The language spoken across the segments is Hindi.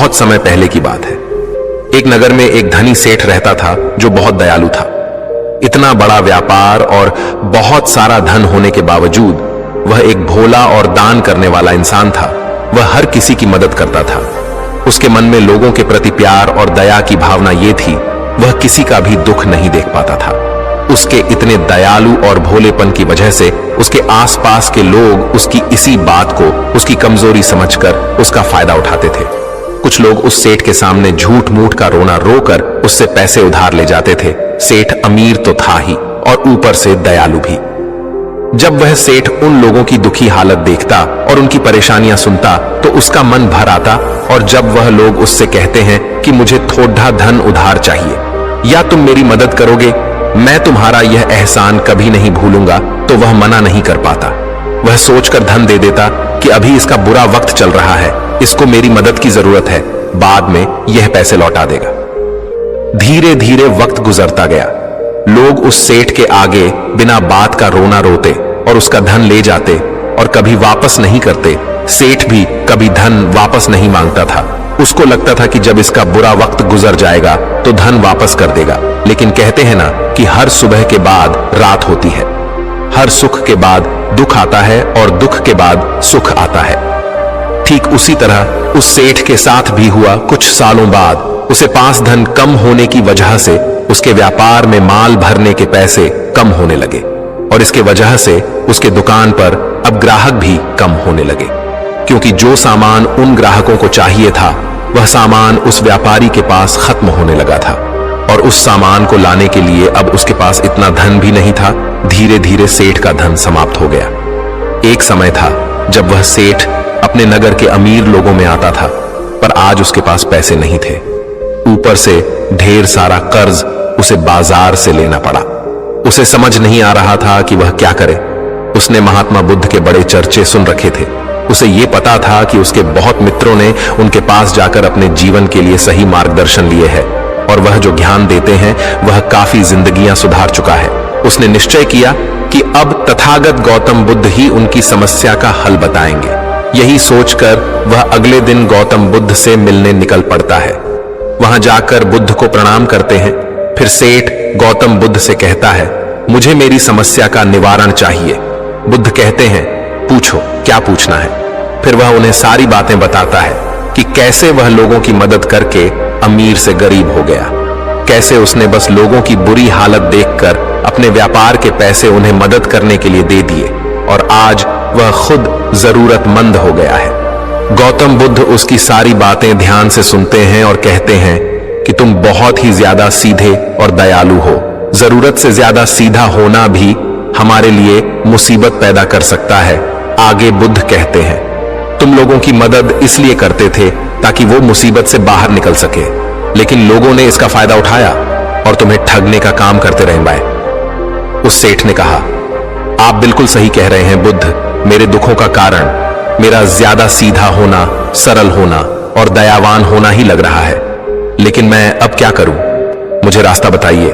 बहुत समय पहले की बात है। एक नगर में एक धनी सेठ रहता था जो बहुत दयालु था। इतना बड़ा व्यापार और बहुत सारा धन होने के बावजूद वह एक भोला और दान करने वाला इंसान था। वह हर किसी की मदद करता था। उसके मन में लोगों के प्रति प्यार और दया की भावना ये थी, वह किसी का भी दुख नहीं देख पाता था। उसके इतने दयालु और भोलेपन की वजह से उसके आसपास के लोग उसकी इसी बात को उसकी कमजोरी समझकर उसका फायदा उठाते थे। कुछ लोग उस सेठ के सामने झूठ मूठ का रोना रोकर उससे पैसे उधार ले जाते थे। सेठ अमीर तो था ही और ऊपर से दयालु भी। जब वह सेठ उन लोगों की दुखी हालत देखता और उनकी परेशानियां सुनता तो उसका मन भर आता। और जब वह लोग उससे कहते हैं कि मुझे थोड़ा धन उधार चाहिए या तुम मेरी मदद करोगे, मैं तुम्हारा यह एहसान कभी नहीं भूलूंगा, तो वह मना नहीं कर पाता। वह सोचकर धन दे देता कि अभी इसका बुरा वक्त चल रहा है, इसको मेरी मदद की जरूरत है, बाद में यह पैसे लौटा देगा। धीरे धीरे वक्त गुजरता गया। लोग उस सेठ के आगे बिना बात का रोना रोते और उसका धन ले जाते और कभी वापस नहीं करते। सेठ भी कभी धन वापस नहीं मांगता था। उसको लगता था कि जब इसका बुरा वक्त गुजर जाएगा तो धन वापस कर देगा। लेकिन कहते हैं ना कि हर सुबह के बाद रात होती है, हर सुख के बाद दुख आता है और दुख के बाद सुख आता है। ठीक उसी तरह उस सेठ के साथ भी हुआ। कुछ सालों बाद उसे पास धन कम होने की वजह से उसके व्यापार में माल भरने के पैसे कम होने लगे और इसके वजह से उसके दुकान पर अब ग्राहक भी कम होने लगे, क्योंकि जो सामान उन ग्राहकों को चाहिए था वह सामान उस व्यापारी के पास खत्म होने लगा था और उस सामान को लाने के लिए अब उसके पास इतना धन भी नहीं था। धीरे धीरे सेठ का धन समाप्त हो गया। एक समय था जब वह सेठ अपने नगर के अमीर लोगों में आता था, पर आज उसके पास पैसे नहीं थे। ऊपर से ढेर सारा कर्ज उसे बाजार से लेना पड़ा। उसे समझ नहीं आ रहा था कि वह क्या करे। उसने महात्मा बुद्ध के बड़े चर्चे सुन रखे थे। उसे यह पता था कि उसके बहुत मित्रों ने उनके पास जाकर अपने जीवन के लिए सही मार्गदर्शन लिए है और वह जो ज्ञान देते हैं वह काफी जिंदगियां सुधार चुका है। उसने निश्चय किया कि अब तथागत गौतम बुद्ध ही उनकी समस्या का हल बताएंगे। यही सोचकर वह अगले दिन गौतम बुद्ध से मिलने निकल पड़ता है। वहां जाकर बुद्ध को प्रणाम करते हैं। फिर सेठ गौतम बुद्ध से कहता है, मुझे मेरी समस्या का निवारण चाहिए। बुद्ध कहते हैं, पूछो, क्या पूछना है। फिर वह उन्हें सारी बातें बताता है कि कैसे वह लोगों की मदद करके अमीर से गरीब हो गया, कैसे उसने बस लोगों की बुरी हालत देखकर अपने व्यापार के पैसे उन्हें मदद करने के लिए दे दिए और आज वह खुद जरूरतमंद हो गया है। गौतम बुद्ध उसकी सारी बातें ध्यान से सुनते हैं और कहते हैं कि तुम बहुत ही ज्यादा सीधे और दयालु हो। जरूरत से ज्यादा सीधा होना भी हमारे लिए मुसीबत पैदा कर सकता है। आगे बुद्ध कहते हैं, तुम लोगों की मदद इसलिए करते थे ताकि वो मुसीबत से बाहर निकल सके, लेकिन लोगों ने इसका फायदा उठाया और तुम्हें ठगने का काम करते रहे बाय। उस सेठ ने कहा, आप बिल्कुल सही कह रहे हैं बुद्ध। मेरे दुखों का कारण मेरा ज्यादा सीधा होना, सरल होना और दयावान होना ही लग रहा है, लेकिन मैं अब क्या करूं? मुझे रास्ता बताइए।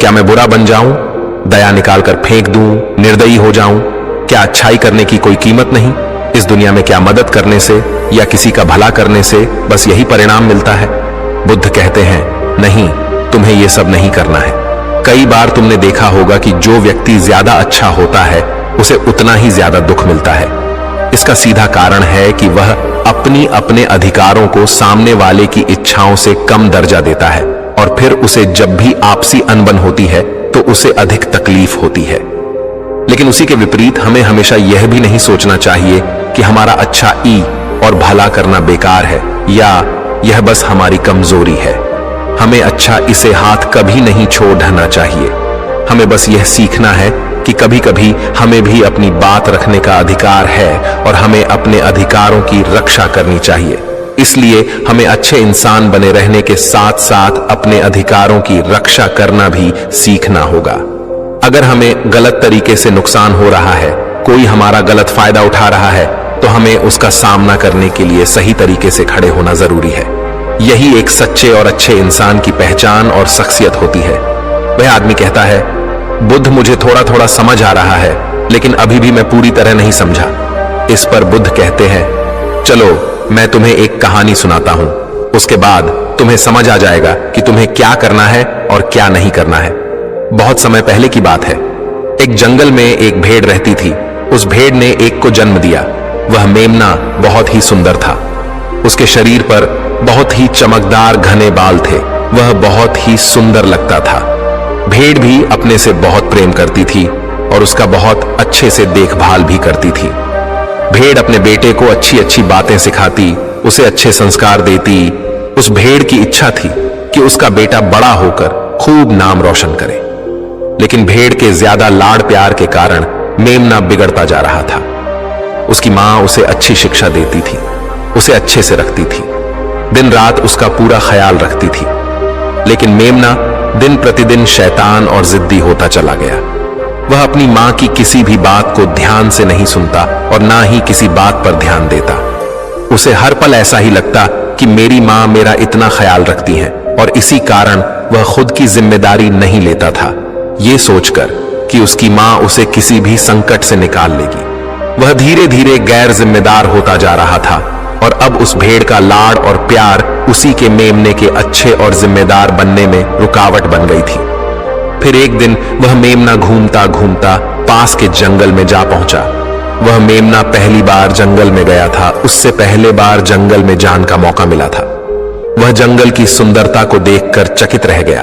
क्या मैं बुरा बन जाऊं, दया निकालकर फेंक दूं, निर्दयी हो जाऊं? क्या अच्छाई करने की कोई कीमत नहीं? इस दुनिया में क्या मदद करने से या किसी का भला करने से बस यही परिणाम मिलता है? बुद्ध कहते हैं, नहीं, तुम्हें यह सब नहीं करना है। कई बार तुमने देखा होगा कि जो व्यक्ति ज्यादा अच्छा होता है उसे उतना ही ज्यादा दुख मिलता है। इसका सीधा कारण है कि वह अपने अधिकारों को सामने वाले की इच्छाओं से कम दर्जा देता है और फिर उसे जब भी आपसी अनबन होती है तो उसे अधिक तकलीफ होती है। लेकिन उसी के विपरीत हमें हमेशा यह भी नहीं सोचना चाहिए कि हमारा अच्छा ई और भला करना बेकार है या यह बस हमारी कमजोरी है। हमें अच्छा इसे हाथ कभी नहीं छोड़ना चाहिए। हमें बस यह सीखना है कि कभी कभी हमें भी अपनी बात रखने का अधिकार है और हमें अपने अधिकारों की रक्षा करनी चाहिए। इसलिए हमें अच्छे इंसान बने रहने के साथ साथ अपने अधिकारों की रक्षा करना भी सीखना होगा। अगर हमें गलत तरीके से नुकसान हो रहा है, कोई हमारा गलत फायदा उठा रहा है, तो हमें उसका सामना करने के लिए सही तरीके से खड़े होना जरूरी है। यही एक सच्चे और अच्छे इंसान की पहचान और शख्सियत होती है। वह आदमी कहता है, बुद्ध मुझे थोड़ा थोड़ा समझ आ रहा है, लेकिन अभी भी मैं पूरी तरह नहीं समझा। इस पर बुद्ध कहते हैं, चलो मैं तुम्हें एक कहानी सुनाता हूं। उसके बाद तुम्हें समझ आ जाएगा कि तुम्हें क्या करना है और क्या नहीं करना है। बहुत समय पहले की बात है। एक जंगल में एक भेड़ रहती थी। उस भेड़ ने एक को जन्म दिया। वह मेमना बहुत ही सुंदर था। उसके शरीर पर बहुत ही चमकदार घने बाल थे। वह बहुत ही सुंदर लगता था। भेड़ भी अपने से बहुत प्रेम करती थी और उसका बहुत अच्छे से देखभाल भी करती थी। भेड़ अपने बेटे को अच्छी अच्छी बातें सिखाती, उसे अच्छे संस्कार देती। उस भेड़ की इच्छा थी कि उसका बेटा बड़ा होकर खूब नाम रोशन करे। लेकिन भेड़ के ज्यादा लाड़ प्यार के कारण मेमना बिगड़ता जा रहा था। उसकी मां उसे अच्छी शिक्षा देती थी, उसे अच्छे से रखती थी, दिन रात उसका पूरा ख्याल रखती थी। लेकिन मेमना दिन प्रतिदिन शैतान और जिद्दी होता चला गया। वह अपनी मां की किसी भी बात को ध्यान से नहीं सुनता और ना ही किसी बात पर ध्यान देता। उसे हर पल ऐसा ही लगता कि मेरी मां मेरा इतना ख्याल रखती है और इसी कारण वह खुद की जिम्मेदारी नहीं लेता था, ये सोचकर कि उसकी मां उसे किसी भी संकट से निकाल लेगी। वह धीरे धीरे गैर जिम्मेदार होता जा रहा था और अब उस भेड़ का लाड़ और प्यार उसी के मेमने के अच्छे और जिम्मेदार बनने में रुकावट बन गई थी। फिर एक दिन वह मेमना घूमता घूमता पास के जंगल में जा पहुंचा। वह मेमना पहली बार जंगल में गया था। उससे पहले बार जंगल में जाने का मौका मिला था। वह जंगल की सुंदरता को देखकर चकित रह गया।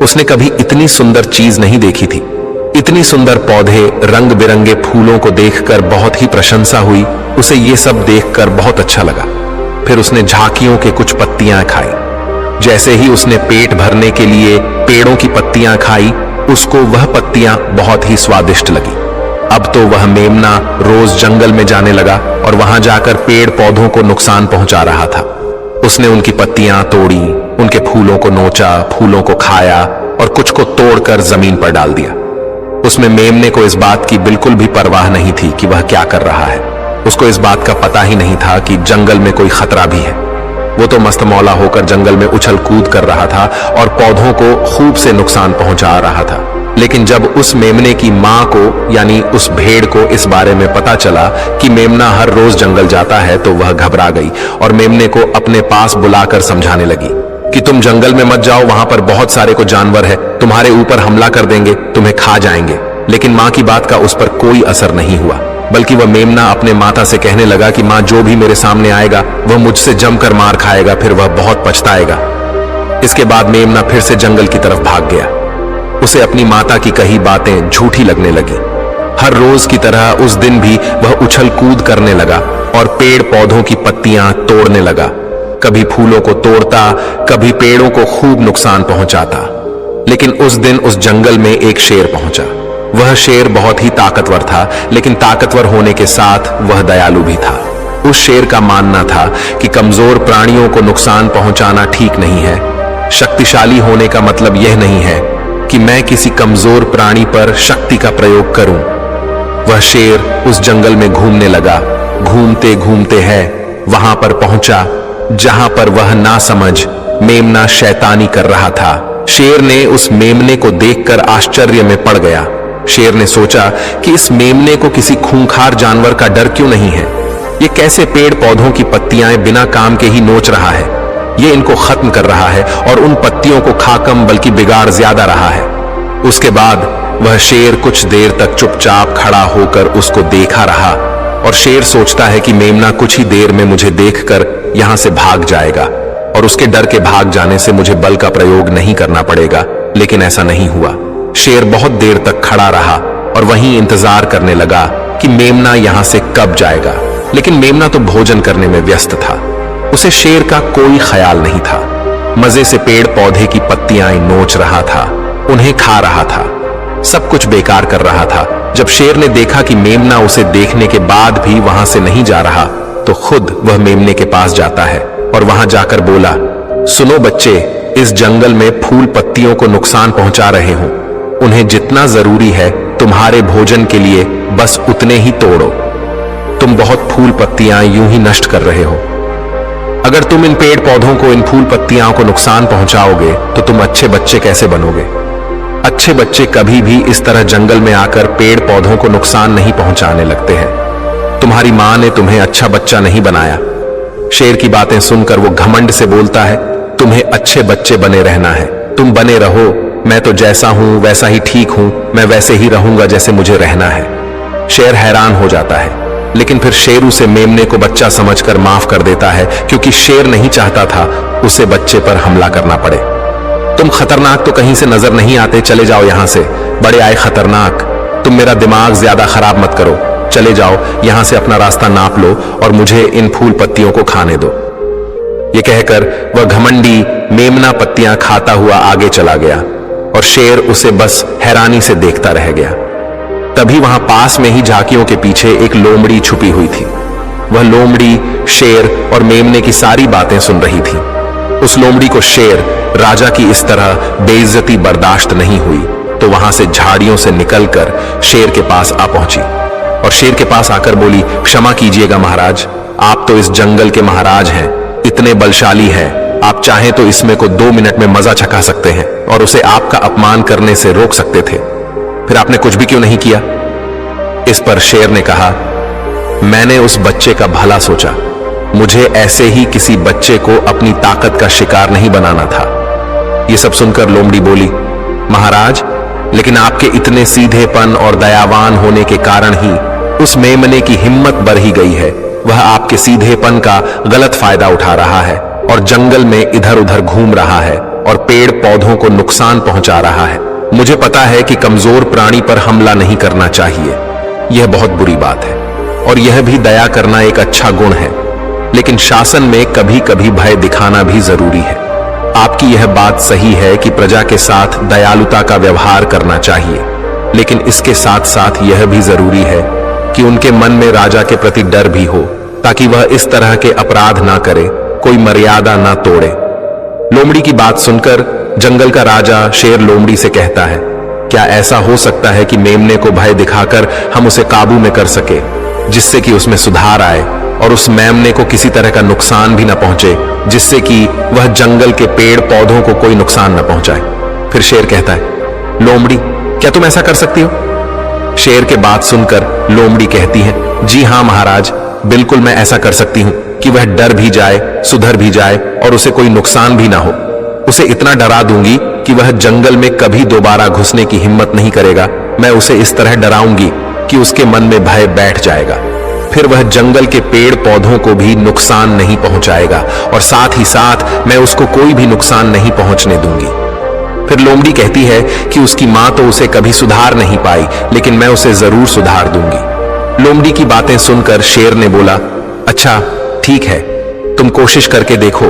उसने कभी इतनी सुंदर चीज नहीं देखी थी। इतनी सुंदर पौधे, रंग बिरंगे फूलों को देखकर बहुत ही प्रशंसा हुई। उसे ये सब देखकर बहुत अच्छा लगा। फिर उसने झांकियों के कुछ पत्तियां खाई। जैसे ही उसने पेट भरने के लिए पेड़ों की पत्तियां खाई, उसको वह पत्तियां बहुत ही स्वादिष्ट लगी। अब तो वह मेमना रोज जंगल में जाने लगा और वहां जाकर पेड़ पौधों को नुकसान पहुंचा रहा था। उसने उनकी पत्तियां तोड़ी, उनके फूलों को नोचा, फूलों को खाया और कुछ को तोड़कर जमीन पर डाल दिया। उसमें मेमने को इस बात की बिल्कुल भी परवाह नहीं थी कि वह क्या कर रहा है। उसको इस बात का पता ही नहीं था कि जंगल में कोई खतरा भी है। वो तो मस्त मौला होकर जंगल में उछल कूद कर रहा था और पौधों को खूब से नुकसान पहुंचा रहा था। लेकिन जब उस मेमने की मां को यानी उस भेड़ को इस बारे में पता चला कि मेमना हर रोज जंगल जाता है, तो वह घबरा गई और मेमने को अपने पास बुलाकर समझाने लगी कि तुम जंगल में मत जाओ, वहां पर बहुत सारे को जानवर है, तुम्हारे ऊपर हमला कर देंगे, तुम्हें खा जाएंगे। लेकिन मां की बात का उस पर कोई असर नहीं हुआ, बल्कि वह मेमना अपने माता से कहने लगा कि मां, जो भी मेरे सामने आएगा वह मुझसे जमकर मार खाएगा, फिर वह बहुत पछताएगा। इसके बाद मेमना फिर से जंगल की तरफ भाग गया। उसे अपनी माता की कही बातें झूठी लगने लगी। हर रोज की तरह उस दिन भी वह उछल कूद करने लगा और पेड़ पौधों की पत्तियां तोड़ने लगा। कभी फूलों को तोड़ता, कभी पेड़ों को खूब नुकसान पहुंचाता। लेकिन उस दिन उस जंगल में एक शेर पहुंचा। वह शेर बहुत ही ताकतवर था, लेकिन ताकतवर होने के साथ वह दयालु भी था। उस शेर का मानना था कि कमजोर प्राणियों को नुकसान पहुंचाना ठीक नहीं है। शक्तिशाली होने का मतलब यह नहीं है कि मैं किसी कमजोर प्राणी पर शक्ति का प्रयोग करूं। वह शेर उस जंगल में घूमने लगा। घूमते घूमते है वहां पर पहुंचा जहां पर वह ना समझ मेमना शैतानी कर रहा था। शेर ने उस मेमने को देखकर आश्चर्य में पड़ गया। शेर ने सोचा कि इस मेमने को किसी खूंखार जानवर का डर क्यों नहीं है। ये कैसे पेड़ पौधों की पत्तियां बिना काम के ही नोच रहा है। ये इनको खत्म कर रहा है और उन पत्तियों को खा कम बल्कि बिगाड़ ज्यादा रहा है। उसके बाद वह शेर कुछ देर तक चुपचाप खड़ा होकर उसको देखा रहा और शेर सोचता है कि मेमना कुछ ही देर में मुझे देखकर यहां से भाग जाएगा और उसके डर के भाग जाने से मुझे बल का प्रयोग नहीं करना पड़ेगा। लेकिन ऐसा नहीं हुआ। शेर बहुत देर तक खड़ा रहा और वहीं इंतजार करने लगा कि मेमना यहां से कब जाएगा। लेकिन मेमना तो भोजन करने में व्यस्त था। उसे शेर का कोई ख्याल नहीं था। मजे से पेड़ पौधे की पत्तियां नोच रहा था, उन्हें खा रहा था, सब कुछ बेकार कर रहा था। जब शेर ने देखा कि मेमना उसे देखने के बाद भी वहां से नहीं जा रहा, तो खुद वह मेमने के पास जाता है और वहां जाकर बोला, सुनो बच्चे, इस जंगल में फूल पत्तियों को नुकसान पहुंचा रहे हो। उन्हें जितना जरूरी है तुम्हारे भोजन के लिए बस उतने ही तोड़ो। तुम बहुत फूल पत्तियां यूं ही नष्ट कर रहे हो। अगर तुम इन पेड़ पौधों को, इन फूल पत्तियां को नुकसान पहुंचाओगे तो तुम अच्छे बच्चे कैसे बनोगे। अच्छे बच्चे कभी भी इस तरह जंगल में आकर पेड़ पौधों को नुकसान नहीं पहुंचाने लगते हैं। तुम्हारी मां ने तुम्हें अच्छा बच्चा नहीं बनाया। शेर की बातें सुनकर वो घमंड से बोलता है, तुम्हें अच्छे बच्चे बने रहना है, तुम बने रहो, मैं तो जैसा हूं वैसा ही ठीक हूं, मैं वैसे ही रहूंगा जैसे मुझे रहना है। शेर हैरान हो जाता है, लेकिन फिर शेर उसे मेमने को बच्चा समझकर माफ कर देता है, क्योंकि शेर नहीं चाहता था उसे बच्चे पर हमला करना पड़े। तुम खतरनाक तो कहीं से नजर नहीं आते, चले जाओ यहां से, बड़े आए खतरनाक, तुम मेरा दिमाग ज्यादा खराब मत करो, चले जाओ यहां से, अपना रास्ता नाप लो और मुझे इन फूल पत्तियों को खाने दो। ये कहकर वह घमंडी मेमना पत्तियां खाता हुआ आगे चला गया और शेर उसे बस हैरानी से देखता रह गया। तभी वहां पास में ही झांकियों के पीछे एक लोमड़ी छुपी हुई थी। वह लोमड़ी शेर और मेमने की सारी बातें सुन रही थी। उस लोमड़ी को शेर राजा की इस तरह बेइज्जती बर्दाश्त नहीं हुई, तो वहां से झाड़ियों से निकलकर शेर के पास आ पहुंची और शेर के पास आकर बोली, क्षमा कीजिएगा महाराज, आप तो इस जंगल के महाराज हैं, इतने बलशाली हैं, आप चाहें तो इसमें को 2 मिनट में मजा चखा सकते हैं और उसे आपका अपमान करने से रोक सकते थे, फिर आपने कुछ भी क्यों नहीं किया? इस पर शेर ने कहा, मैंने उस बच्चे का भला सोचा, मुझे ऐसे ही किसी बच्चे को अपनी ताकत का शिकार नहीं बनाना था। यह सब सुनकर लोमड़ी बोली, महाराज, लेकिन आपके इतने सीधेपन और दयावान होने के कारण ही उस मेमने की हिम्मत बढ़ ही गई है। वह आपके सीधेपन का गलत फायदा उठा रहा है और जंगल में इधर उधर घूम रहा है और पेड़ पौधों को नुकसान पहुंचा रहा है। मुझे पता है कि कमजोर प्राणी पर हमला नहीं करना चाहिए, यह बहुत बुरी बात है, और यह भी दया करना एक अच्छा गुण है, लेकिन शासन में कभी कभी भय दिखाना भी जरूरी है। आपकी यह बात सही है कि प्रजा के साथ दयालुता का व्यवहार करना चाहिए, लेकिन इसके साथ साथ यह भी जरूरी है कि उनके मन में राजा के प्रति डर भी हो, ताकि वह इस तरह के अपराध ना करे, कोई मर्यादा ना तोड़े। लोमड़ी की बात सुनकर जंगल का राजा शेर लोमड़ी से कहता है, क्या ऐसा हो सकता है कि मेमने को भय दिखाकर हम उसे काबू में कर सके, जिससे कि उसमें सुधार आए और उस मेमने को किसी तरह का नुकसान भी ना पहुंचे, जिससे कि वह जंगल के पेड़ पौधों को कोई नुकसान ना पहुंचाए? फिर शेर कहता है, लोमड़ी, क्या तुम ऐसा कर सकती हो? शेर के बात सुनकर लोमड़ी कहती है, जी हां महाराज, बिल्कुल मैं ऐसा कर सकती हूं कि वह डर भी जाए, सुधर भी जाए और उसे कोई नुकसान भी ना हो। उसे इतना डरा दूंगी कि वह जंगल में कभी दोबारा घुसने की हिम्मत नहीं करेगा। मैं उसे इस तरह डराऊंगी कि उसके मन में भय बैठ जाएगा, फिर वह जंगल के पेड़ पौधों को भी नुकसान नहीं पहुंचाएगा और साथ ही साथ मैं उसको कोई भी नुकसान नहीं पहुंचने दूंगी। फिर लोमड़ी कहती है कि उसकी मां तो उसे कभी सुधार नहीं पाई, लेकिन मैं उसे जरूर सुधार दूंगी। लोमड़ी की बातें सुनकर शेर ने बोला, अच्छा ठीक है, तुम कोशिश करके देखो,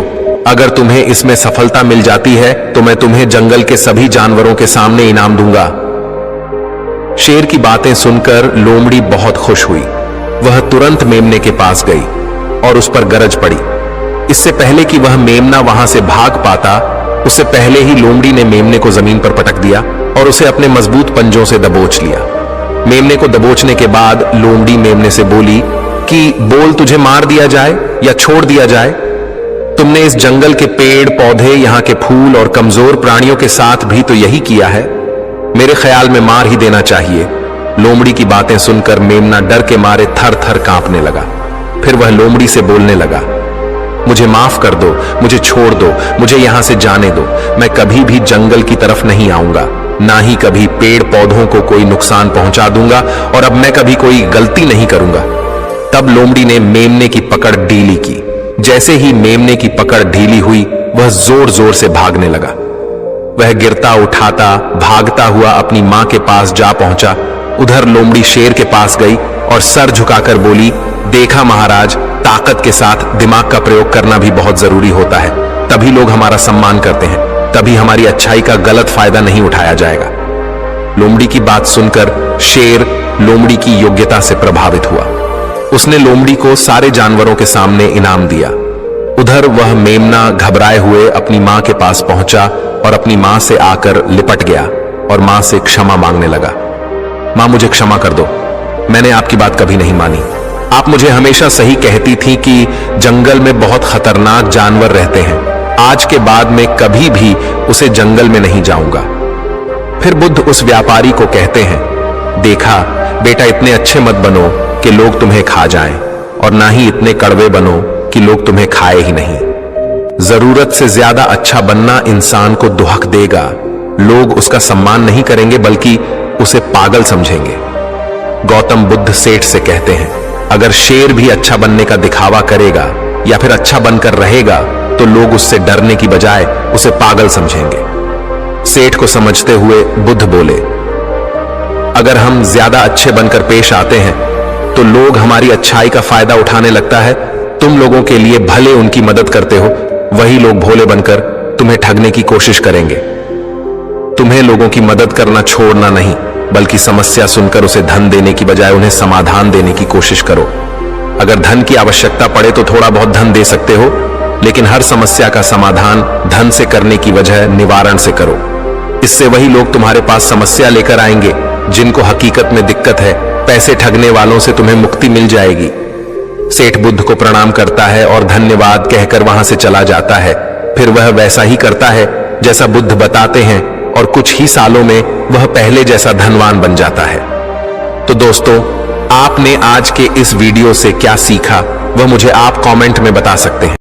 अगर तुम्हें इसमें सफलता मिल जाती है तो मैं तुम्हें जंगल के सभी जानवरों के सामने इनाम दूंगा। शेर की बातें सुनकर लोमड़ी बहुत खुश हुई। वह तुरंत मेमने के पास गई और उस पर गरज पड़ी। इससे पहले कि वह मेमना वहां से भाग पाता, उससे पहले ही लोमड़ी ने मेमने को जमीन पर पटक दिया और उसे अपने मजबूत पंजों से दबोच लिया। मेमने को दबोचने के बाद लोमड़ी मेमने से बोली कि बोल, तुझे मार दिया जाए या छोड़ दिया जाए? तुमने इस जंगल के पेड़ पौधे, यहाँ के फूल और कमजोर प्राणियों के साथ भी तो यही किया है। मेरे ख्याल में मार ही देना चाहिए। लोमड़ी की बातें सुनकर मेमना डर के मारे थर थर कांपने लगा। फिर वह लोमड़ी से बोलने लगा, मुझे माफ कर दो, मुझे छोड़ दो, मुझे यहां से जाने दो। मैं कभी भी जंगल की तरफ नहीं आऊंगा, ना ही कभी पेड़ पौधों को कोई नुकसान पहुंचा दूंगा, और अब मैं कभी कोई गलती नहीं करूंगा। तब लोमड़ी ने मेमने की पकड़ ढीली की। जैसे ही मेमने की पकड़ ढीली हुई, वह जोर जोर से भागने लगा। वह गिरता उठाता भागता हुआ अपनी मां के पास जा पहुंचा। उधर लोमड़ी शेर के पास गई और सर झुकाकर बोली, देखा महाराज, ताकत के साथ दिमाग का प्रयोग करना भी बहुत जरूरी होता है, तभी लोग हमारा सम्मान करते हैं, तभी हमारी अच्छाई का गलत फायदा नहीं उठाया जाएगा। लोमड़ी की बात सुनकर शेर लोमड़ी की योग्यता से प्रभावित हुआ। उसने लोमड़ी को सारे जानवरों के सामने इनाम दिया। उधर वह मेमना घबराए हुए अपनी मां के पास पहुंचा और अपनी मां से आकर लिपट गया और मां से क्षमा मांगने लगा। मां, मुझे क्षमा कर दो, मैंने आपकी बात कभी नहीं मानी। आप मुझे हमेशा सही कहती थी कि जंगल में बहुत खतरनाक जानवर रहते हैं। आज के बाद मैं कभी भी उसे जंगल में नहीं जाऊंगा। फिर बुद्ध उस व्यापारी को कहते हैं, देखा बेटा, इतने अच्छे मत बनो कि लोग तुम्हें खा जाएं, और ना ही इतने कड़वे बनो कि लोग तुम्हें खाए ही नहीं। जरूरत से ज्यादा अच्छा बनना इंसान को दुहक देगा। लोग उसका सम्मान नहीं करेंगे बल्कि उसे पागल समझेंगे। गौतम बुद्ध सेठ से कहते हैं, अगर शेर भी अच्छा बनने का दिखावा करेगा या फिर अच्छा बनकर रहेगा तो लोग उससे डरने की बजाय उसे पागल समझेंगे। सेठ को समझते हुए बुद्ध बोले, अगर हम ज्यादा अच्छे बनकर पेश आते हैं तो लोग हमारी अच्छाई का फायदा उठाने लगता है। तुम लोगों के लिए भले उनकी मदद करते हो, वही लोग भोले बनकर तुम्हें ठगने की कोशिश करेंगे। तुम्हें लोगों की मदद करना छोड़ना नहीं, बल्कि समस्या सुनकर उसे धन देने की बजाय उन्हें समाधान देने की कोशिश करो। अगर धन की आवश्यकता पड़े तो थोड़ा बहुत धन दे सकते हो, लेकिन हर समस्या का समाधान धन से करने की वजह निवारण से करो। इससे वही लोग तुम्हारे पास समस्या लेकर आएंगे जिनको हकीकत में दिक्कत है। पैसे ठगने वालों से तुम्हें मुक्ति मिल जाएगी। सेठ बुद्ध को प्रणाम करता है और धन्यवाद कहकर वहां से चला जाता है। फिर वह वैसा ही करता है जैसा बुद्ध बताते हैं और कुछ ही सालों में वह पहले जैसा धनवान बन जाता है। तो दोस्तों, आपने आज के इस वीडियो से क्या सीखा वह मुझे आप कमेंट में बता सकते हैं।